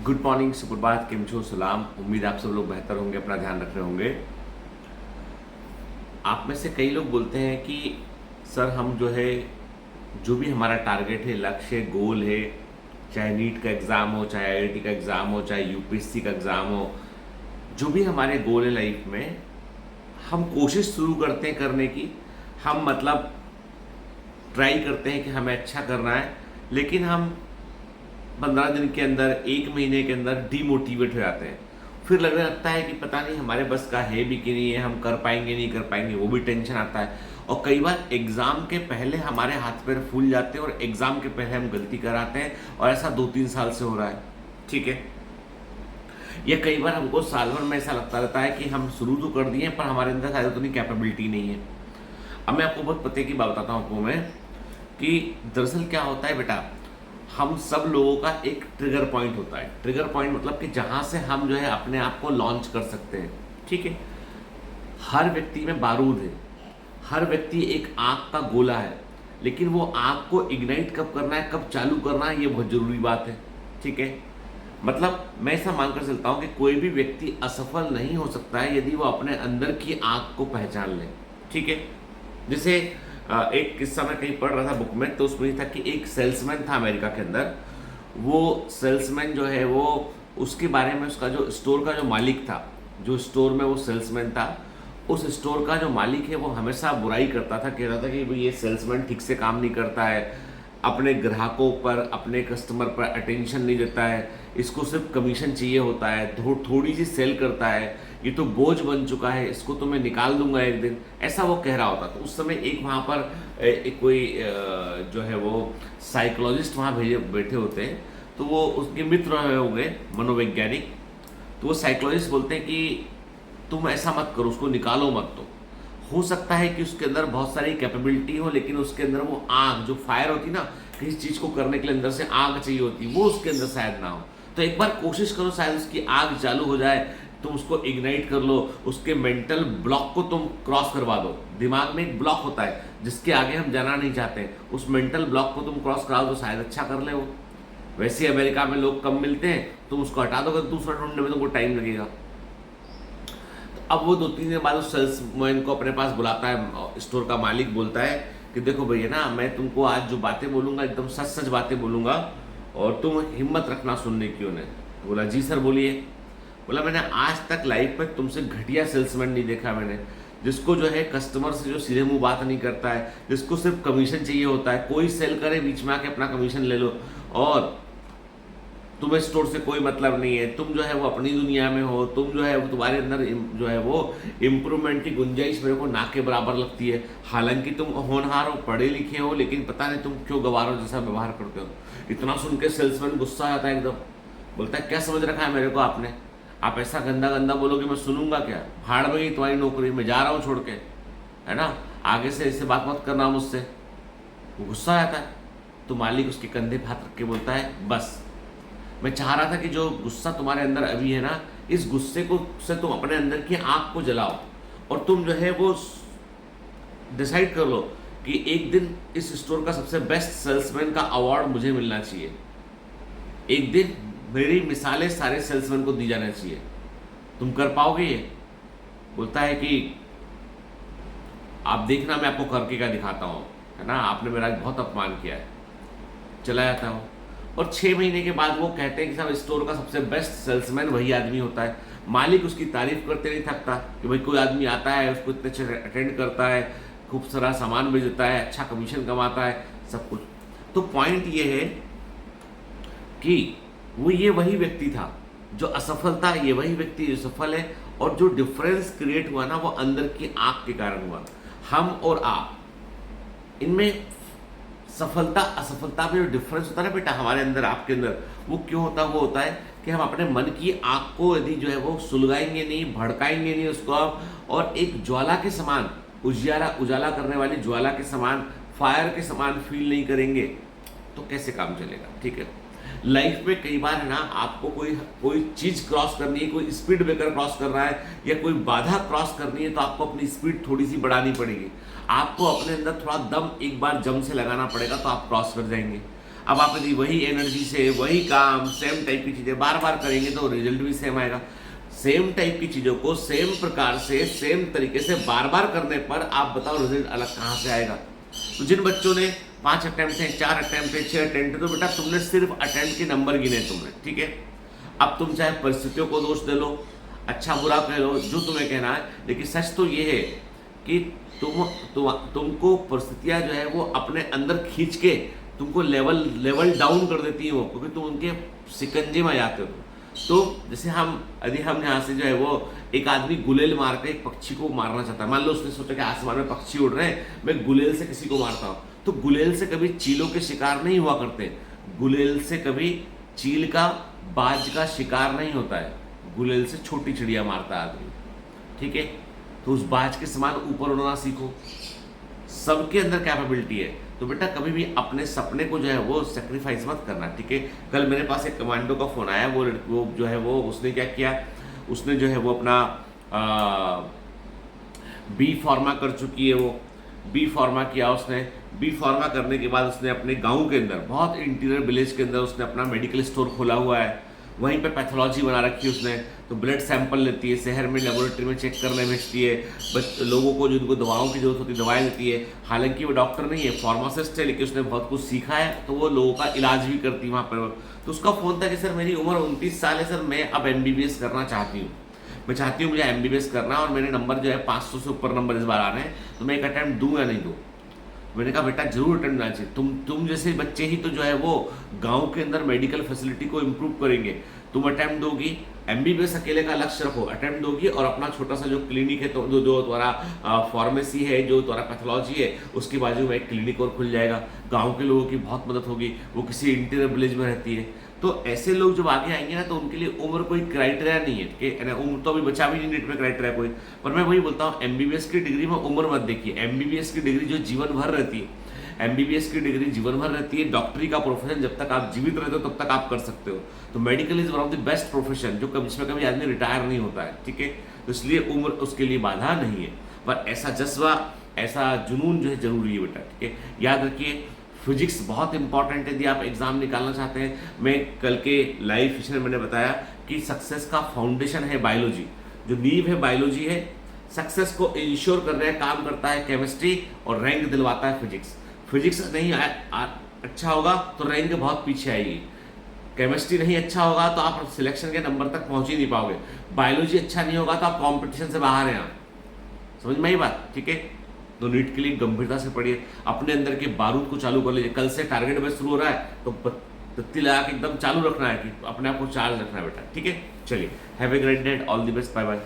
Good morning, सुप्रभात, केम छो, सलाम। उम्मीद आप सब लोग बेहतर होंगे, अपना ध्यान रख रहे होंगे। आप में से कई लोग बोलते हैं कि सर हम जो है, जो भी हमारा टारगेट है, लक्ष्य है, गोल है, चाहे नीट का एग्ज़ाम हो, चाहे आईआईटी का एग्ज़ाम हो, चाहे यूपीएससी का एग्ज़ाम हो, जो भी हमारे गोल है लाइफ में, हम कोशिश शुरू करते हैं करने की। हम मतलब ट्राई करते हैं कि हमें अच्छा करना है, लेकिन हम 15 दिन के अंदर, 1 महीने के अंदर डीमोटिवेट हो जाते हैं। फिर लगने लगता है कि पता नहीं हमारे बस का है भी कि नहीं है, हम कर पाएंगे नहीं कर पाएंगे, वो भी टेंशन आता है। और कई बार एग्ज़ाम के पहले हमारे हाथ पैर फूल जाते हैं और एग्ज़ाम के पहले हम गलती कराते हैं, और ऐसा 2-3 साल से हो रहा है। ठीक है, ये कई बार हमको साल भर में ऐसा लगता रहता है कि हम शुरू तो कर दिए पर हमारे अंदर शायद उतनी कैपेबिलिटी नहीं है। अब मैं आपको बहुत पते की बात बताता हूँ आपको मैं, कि दरअसल क्या होता है बेटा, हम सब लोगों का एक ट्रिगर पॉइंट होता है। ट्रिगर पॉइंट मतलब कि जहां से हम जो है अपने आप को लॉन्च कर सकते हैं। ठीक है, हर व्यक्ति में बारूद है, हर व्यक्ति एक आग का गोला है, लेकिन वो आग को इग्नाइट कब करना है, कब चालू करना है, ये बहुत जरूरी बात है। ठीक है, मतलब मैं ऐसा मानकर चलता हूं कि कोई भी व्यक्ति असफल नहीं हो सकता है यदि वो अपने अंदर की आग को पहचान ले। ठीक है, जैसे एक किस्सा मैं कहीं पढ़ रहा था बुक में, तो उसमें ये था कि एक सेल्समैन था अमेरिका के अंदर। वो सेल्समैन जो है वो, उसके बारे में, उसका जो स्टोर का जो मालिक था, जो स्टोर में वो सेल्समैन था, उस स्टोर का जो मालिक है वो हमेशा बुराई करता था, कह रहा था कि भाई ये सेल्समैन ठीक से काम नहीं करता है, अपने ग्राहकों पर, अपने कस्टमर पर अटेंशन नहीं देता है, इसको सिर्फ कमीशन चाहिए होता है, थोड़ी सी सेल करता है, ये तो बोझ बन चुका है, इसको तो मैं निकाल दूंगा एक दिन, ऐसा वो कह रहा होता। तो उस समय एक वहाँ पर कोई जो है वो साइकोलॉजिस्ट वहाँ भेजे बैठे होते हैं, तो वो उसके मित्र हो गए मनोवैज्ञानिक। तो वो साइकोलॉजिस्ट बोलते हैं कि तुम ऐसा मत करो, उसको निकालो मत। तो हो सकता है कि उसके अंदर बहुत सारी कैपेबिलिटी हो, लेकिन उसके अंदर वो आग, जो फायर होती ना, किसी चीज को करने के लिए अंदर से आग चाहिए होती, वो उसके अंदर शायद ना हो। तो एक बार कोशिश करो, शायद उसकी आग चालू हो जाए, तुम उसको इग्नाइट कर लो, उसके मेंटल ब्लॉक को तुम क्रॉस करवा दो। दिमाग में एक ब्लॉक होता है जिसके आगे हम जाना नहीं चाहते, उस मेंटल ब्लॉक को तुम क्रॉस करा दो, शायद अच्छा कर ले वो। वैसे अमेरिका में लोग कम मिलते हैं, तुम उसको हटा दोगे, दूसरा ढूंढने में तुमको टाइम लगेगा। अब वो 2-3 दिन बाद उस सेल्समैन को अपने पास बुलाता है, स्टोर का मालिक बोलता है कि देखो भैया ना, मैं तुमको आज जो बातें बोलूंगा एकदम सच सच बातें बोलूंगा, और तुम हिम्मत रखना सुनने की उन्हें। तो बोला जी सर बोलिए। बोला मैंने आज तक लाइफ में तुमसे घटिया सेल्समैन नहीं देखा मैंने, जिसको जो है कस्टमर से जो सीधे मुंह बात नहीं करता है, जिसको सिर्फ कमीशन चाहिए होता है, कोई सेल करे बीच में आके अपना कमीशन ले लो, और तुम्हें स्टोर से कोई मतलब नहीं है, तुम जो है वो अपनी दुनिया में हो, तुम जो है वो, तुम्हारे अंदर जो है वो इम्प्रूवमेंट की गुंजाइश मेरे को ना के बराबर लगती है। हालांकि तुम होनहार हो, पढ़े लिखे हो, लेकिन पता नहीं तुम क्यों गवारों जैसा व्यवहार करते हो। इतना सुन के सेल्समैन गुस्सा आ जाता है एकदम, बोलता है क्या समझ रखा है मेरे को आपने, आप ऐसा गंदा गंदा बोलोगे मैं सुनूंगा क्या, भाड़ में गई तुम्हारी नौकरी, मैं जा रहा हूँ छोड़ के, है ना, आगे से ऐसे बात मत करना मुझसे। वो गुस्सा आ जाता है, तो मालिक उसके कंधे पे हाथ रख के बोलता है बस, मैं चाह रहा था कि जो गुस्सा तुम्हारे अंदर अभी है ना, इस गुस्से को से तुम अपने अंदर की आग को जलाओ, और तुम जो है वो डिसाइड कर लो कि एक दिन इस स्टोर का सबसे बेस्ट सेल्समैन का अवार्ड मुझे मिलना चाहिए, एक दिन मेरी मिसालें सारे सेल्समैन को दी जाना चाहिए। तुम कर पाओगे ये? बोलता है कि आप देखना मैं आपको करके क्या दिखाता हूँ, है ना, आपने मेरा बहुत अपमान किया है। चला जाता हूँ, और 6 महीने के बाद वो कहते हैं कि साहब स्टोर का सबसे बेस्ट सेल्समैन वही आदमी होता है। मालिक उसकी तारीफ करते नहीं थकता कि भाई कोई आदमी आता है, उसको इतने अच्छे अटेंड करता है, खूब सारा सामान बेच देता है, अच्छा कमीशन कमाता है, सब कुछ। तो पॉइंट ये है कि वो ये वही व्यक्ति था जो असफल था, ये वही व्यक्ति जो सफल है, और जो डिफरेंस क्रिएट हुआ ना, वो अंदर की आग के कारण हुआ। हम और आप, इनमें सफलता असफलता में जो डिफरेंस होता है ना बेटा हमारे अंदर, आपके अंदर, वो क्यों होता है? वो होता है कि हम अपने मन की आग को यदि जो है वो सुलगाएंगे नहीं, भड़काएंगे नहीं उसको, और एक ज्वाला के समान, उजियारा उजाला करने वाली ज्वाला के समान, फायर के समान फील नहीं करेंगे, तो कैसे काम चलेगा? ठीक है, लाइफ में कई बार है ना, आपको कोई कोई चीज क्रॉस करनी है, कोई स्पीड ब्रेकर क्रॉस कर रहा है, या कोई बाधा क्रॉस करनी है, तो आपको अपनी स्पीड थोड़ी सी बढ़ानी पड़ेगी। आपको अपने अंदर थोड़ा दम एक बार जम से लगाना पड़ेगा, तो आप क्रॉस कर जाएंगे। अब आप यदि वही एनर्जी से वही काम सेम टाइप की चीज़ें बार बार करेंगे तो रिजल्ट भी सेम आएगा। सेम टाइप की चीज़ों को सेम प्रकार से सेम तरीके से बार बार करने पर आप बताओ रिजल्ट अलग कहाँ से आएगा। तो जिन बच्चों ने 5 अटेम्प्ट है, 4 अटेम्प्ट है, 6 अटेम्प्ट है, तो बेटा तुमने सिर्फ अटेम्प्ट के नंबर गिने तुमने, ठीक है। अब तुम चाहे परिस्थितियों को दोष दे लो, अच्छा बुरा कह लो, जो तुम्हें कहना है, लेकिन सच तो ये है कि तुमको परिस्थितियाँ जो है वो अपने अंदर खींच के तुमको लेवल डाउन कर देती है वो, क्योंकि तुम उनके शिकंजे में जाते हो। तो जैसे यदि हम यहाँ से जो है वो एक आदमी गुलेल मार के एक पक्षी को मारना चाहता है, मान लो उसने सोचा कि आसमान में पक्षी उड़ रहे हैं, मैं गुलेल से किसी को मारता हूँ, तो गुलेल से कभी चीलों के शिकार नहीं हुआ करते, गुलेल से कभी चील का बाज का शिकार नहीं होता है, गुलेल से छोटी चिड़िया मारता है आदमी, ठीक है। तो उस बाज के समान ऊपर उड़ना सीखो, सबके अंदर कैपेबिलिटी है। तो बेटा कभी भी अपने सपने को जो है वो सेक्रीफाइस मत करना, ठीक है। कल मेरे पास एक कमांडो का फ़ोन आया, वो जो है वो उसने क्या किया, उसने जो है वो अपना बी फार्मा कर चुकी है, वो बी फार्मा किया उसने। बी फार्मा करने के बाद उसने अपने गांव के अंदर, बहुत इंटीरियर विलेज के अंदर उसने अपना मेडिकल स्टोर खोला हुआ है, वहीं पे पैथोलॉजी बना रखी है उसने। तो ब्लड सैंपल लेती है, शहर में लेबोरेटरी में चेक करने भेजती है, लोगों को जिनको दवाओं की जरूरत होती है दवाएं देती है। हालांकि वो डॉक्टर नहीं है, फार्मासिस्ट है, लेकिन उसने बहुत कुछ सीखा है, तो वो लोगों का इलाज भी करती है वहाँ पर। तो उसका फ़ोन था कि सर मेरी उम्र 29 साल है सर, मैं अब MBBS करना चाहती हूँ, मैं चाहती हूँ मुझे MBBS करना, और मेरे नंबर जो है 500 से ऊपर नंबर इस बार आ रहे हैं, तो मैं एक अटैम्प्ट दूँ या नहीं दूँ। मैंने कहा बेटा जरूर अटेम्प्ट देना चाहिए, तुम जैसे बच्चे ही तो जो है वो गांव के अंदर मेडिकल फैसिलिटी को इम्प्रूव करेंगे। तुम अटेम्प्ट दोगी, MBBS अकेले का लक्ष्य रखो, अटेम्प्ट दोगी और अपना छोटा सा जो क्लिनिक है, तो जो तुम्हारा फार्मेसी है, जो तुम्हारा पैथोलॉजी है, उसके बाजू में एक क्लिनिक और खुल जाएगा। गांव के लोगों की बहुत मदद होगी, वो किसी इंटीरियर विलेज में रहती है। तो ऐसे लोग जब आगे आएंगे ना, तो उनके लिए उम्र कोई क्राइटेरिया नहीं है कि उम्र तो अभी बचा भी नहीं, नेट में क्राइटेरिया कोई। पर मैं वही बोलता हूँ, MBBS की डिग्री में उम्र मत देखिए, MBBS की डिग्री जो जीवन भर रहती है, MBBS की डिग्री जीवन भर रहती है। डॉक्टरी का प्रोफेशन जब तक आप जीवित रहते हो तब तक आप कर सकते हो। तो medical is one of the best profession, जो जिसमें कभी आदमी रिटायर नहीं होता है, ठीक है। तो इसलिए उम्र उसके लिए बाधा नहीं है, पर ऐसा जज्बा, ऐसा जुनून जो है जरूरी है बेटा, ठीक है। याद रखिए फिजिक्स बहुत इंपॉर्टेंट है यदि आप एग्जाम निकालना चाहते हैं। मैं कल के लाइव सेशन में मैंने बताया कि सक्सेस का फाउंडेशन है बायोलॉजी, जो नींव है बायोलॉजी है। सक्सेस को इंश्योर कर रहे काम करता है केमिस्ट्री, और रैंक दिलवाता है फिजिक्स। फिजिक्स नहीं अच्छा होगा तो रैंक बहुत पीछे आएगी, केमिस्ट्री नहीं अच्छा होगा तो आप सिलेक्शन के नंबर तक पहुंच ही नहीं पाओगे, बायोलॉजी अच्छा नहीं होगा तो आप कंपटीशन से बाहर हैं। समझ में आई बात, ठीक है। तो नीट के लिए गंभीरता से पढ़िए, अपने अंदर के बारूद को चालू कर लीजिए। कल से टारगेट बेस शुरू हो रहा है, तो बत्ती लगा के एकदम चालू रखना है, कि अपने आप को चार्ज रखना है बेटा, ठीक है। चलिए, have a great day, all the best, bye bye.